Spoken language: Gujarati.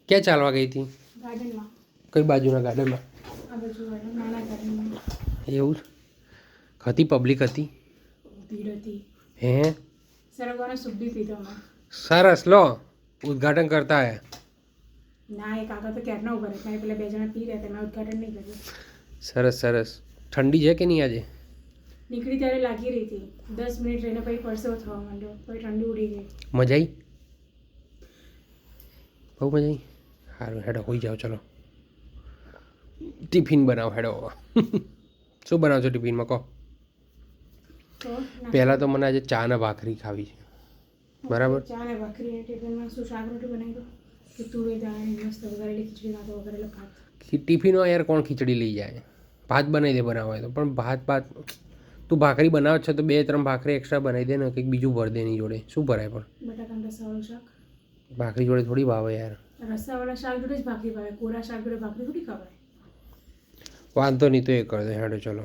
ક્યાં ચાલવા ગઈ હતી? ગાર્ડનમાં. કઈ બાજુના ગાર્ડનમાં? આ બાજુ નાના ગાર્ડનમાં. એવું હતી? પબ્લિક હતી? ભીડ હતી. હે સરગવાનો સૂપ બી પીધો મેં. સરસ, લો ઉદ્ઘાટન કરતા હે. ના એ કાકા તો ક્યારના ઉભા રહે મારે પેલા 2 જણા પી રહ્યા હતા મેં ઉદ્ઘાટન નહીં કર્યું. સરસ સરસ. ઠંડી છે કે નહીં આજે? નીકળી ત્યારે લાગી રહી હતી 10 મિનિટ રહીને પછી પરસેવો થવા માંડ્યો પછી ઠંડી ઉડી ગઈ. મજા આવી? બહુ મજા આવી? સારું, હેડો હોઈ જાઓ. ચલો ટિફિન બનાવો. હેડો શું બનાવશો ટિફિનમાં કહો? તો પહેલાં તો મને આજે ચા ને ભાખરી ખાવી છે. બરાબર. ચા ને ભાખરી ટિફિનમાં શું શાક રોટી બનાવી દો કે તુવેર દાળની મસ્ત વઘારેલી ખીચડી નાખો વઘારેલો ભાત. ટિફિનમાં યાર કોણ ખીચડી લઈ જાય? ભાત બનાવી દે બનાવવા હોય તો. પણ ભાત તું ભાખરી બનાવ છે તો 2-3 ભાખરી એક્સ્ટ્રા બનાવી દે ને, કંઈક બીજું ભર દે એની જોડે. શું ભરાય? પણ બટાકાનું રસાવાળું શાક ભાખરી જોડે થોડી ભાવે યાર. રસાવાળા શાક જોડે જ ભાખરી ભાવે, કોરા શાક જોડે ભાખરી થોડી ખવાય. વાંધો નહીં, તો એ કરી દે. હેડો ચલો.